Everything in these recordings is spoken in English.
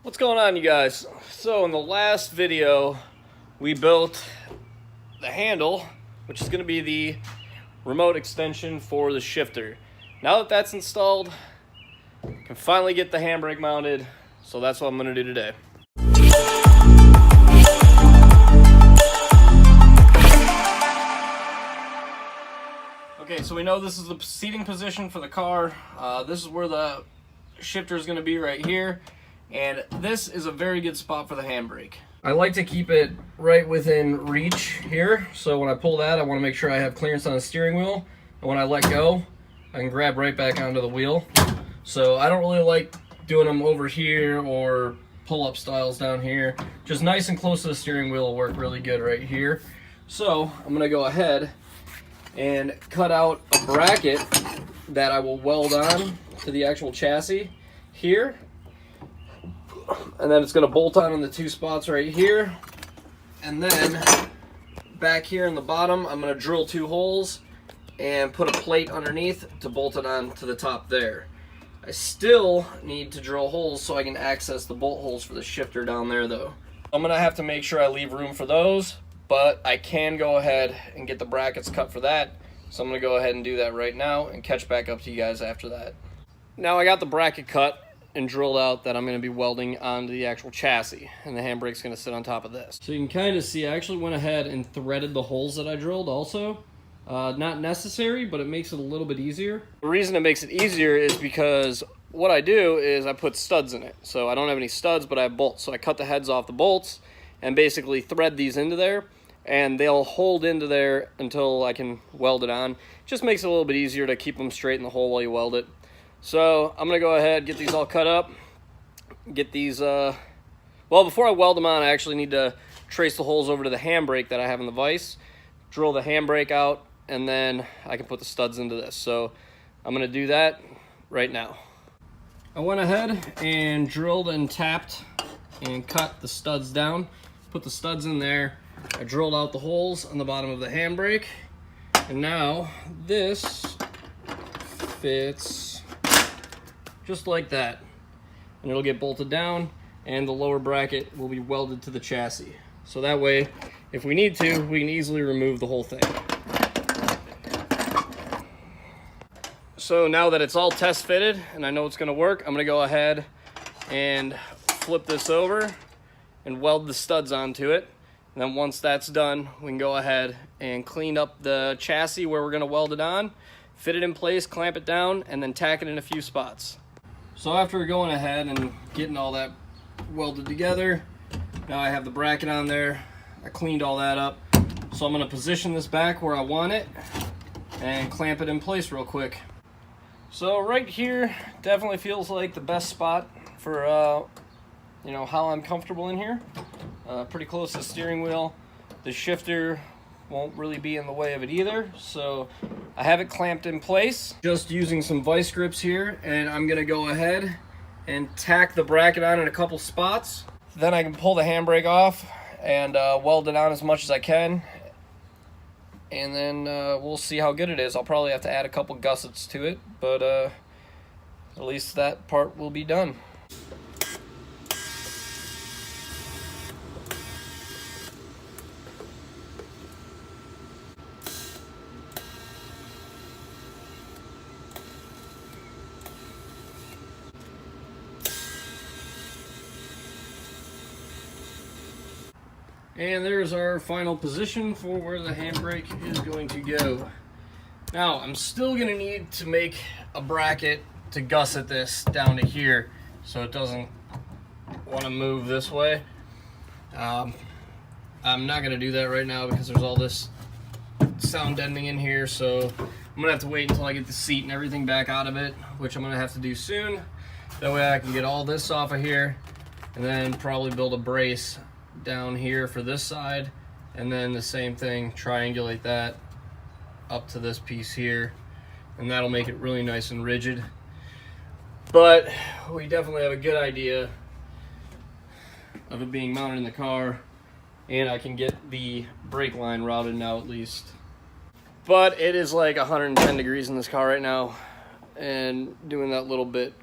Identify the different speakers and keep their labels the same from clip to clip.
Speaker 1: What's going on, you guys? So in the last video we built the handle, which is going to be the remote extension for the shifter. Now that that's installed, I can finally get the handbrake mounted, so that's what I'm going to do today. Okay, so we know this is the seating position for the car. This is where the shifter is going to be, right here. And this is a very good spot for the handbrake. I like to keep it right within reach here. So when I pull that, I want to make sure I have clearance on the steering wheel. And when I let go, I can grab right back onto the wheel. So I don't really like doing them over here or pull-up styles down here. Just nice and close to the steering wheel will work really good right here. So I'm going to go ahead and cut out a bracket that I will weld on to the actual chassis here. And then it's going to bolt on in the two spots right here. And then back here in the bottom, I'm going to drill 2 holes and put a plate underneath to bolt it on to the top there. I still need to drill holes so I can access the bolt holes for the shifter down there though. I'm going to have to make sure I leave room for those, but I can go ahead and get the brackets cut for that. So I'm going to go ahead and do that right now and catch back up to you guys after that. Now I got the bracket cut and drilled out that I'm going to be welding onto the actual chassis, and the handbrake's going to sit on top of this. So you can kind of see I actually went ahead and threaded the holes that I drilled also. Not necessary, but it makes it a little bit easier. The reason it makes it easier is because what I do is I put studs in it. So I don't have any studs, but I have bolts. So I cut the heads off the bolts and basically thread these into there, and they'll hold into there until I can weld it on. Just makes it a little bit easier to keep them straight in the hole while you weld it. So I'm going to go ahead, get these all cut up, get these, well, before I weld them on, I actually need to trace the holes over to the handbrake that I have in the vise, drill the handbrake out, and then I can put the studs into this. So I'm going to do that right now. I went ahead and drilled and tapped and cut the studs down, put the studs in there. I drilled out the holes on the bottom of the handbrake, and now this fits just like that, and it'll get bolted down, and the lower bracket will be welded to the chassis. So that way, if we need to, we can easily remove the whole thing. So now that it's all test fitted and I know it's going to work, I'm going to go ahead and flip this over and weld the studs onto it. And then once that's done, we can go ahead and clean up the chassis where we're going to weld it on, fit it in place, clamp it down, and then tack it in a few spots. So after going ahead and getting all that welded together, now I have the bracket on there. I cleaned all that up. So I'm going to position this back where I want it and clamp it in place real quick. So right here definitely feels like the best spot for you know, how I'm comfortable in here. Pretty close to the steering wheel. The shifter won't really be in the way of it either, so I have it clamped in place just using some vice grips here, and I'm gonna go ahead and tack the bracket on in a couple spots. Then I can pull the handbrake off and weld it on as much as I can, and then we'll see how good it is. I'll probably have to add a couple gussets to it, but at least that part will be done. And there's our final position for where the handbrake is going to go. Now, I'm still going to need to make a bracket to gusset this down to here so it doesn't want to move this way. I'm not going to do that right now because there's all this sound deadening in here, so I'm going to have to wait until I get the seat and everything back out of it, which I'm going to have to do soon. That way I can get all this off of here and then probably build a brace down here for this side, and then the same thing, triangulate that up to this piece here, and that'll make it really nice and rigid. But we definitely have a good idea of it being mounted in the car, and I can get the brake line routed now at least. But it is like 110 degrees in this car right now, and doing that little bit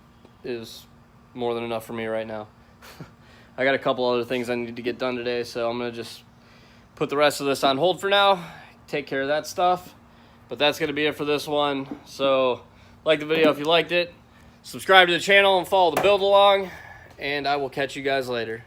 Speaker 1: is more than enough for me right now. I got a couple other things I need to get done today, so I'm gonna just put the rest of this on hold for now, take care of that stuff. But that's gonna be it for this one. So like the video if you liked it, subscribe to the channel and follow the build along, and I will catch you guys later.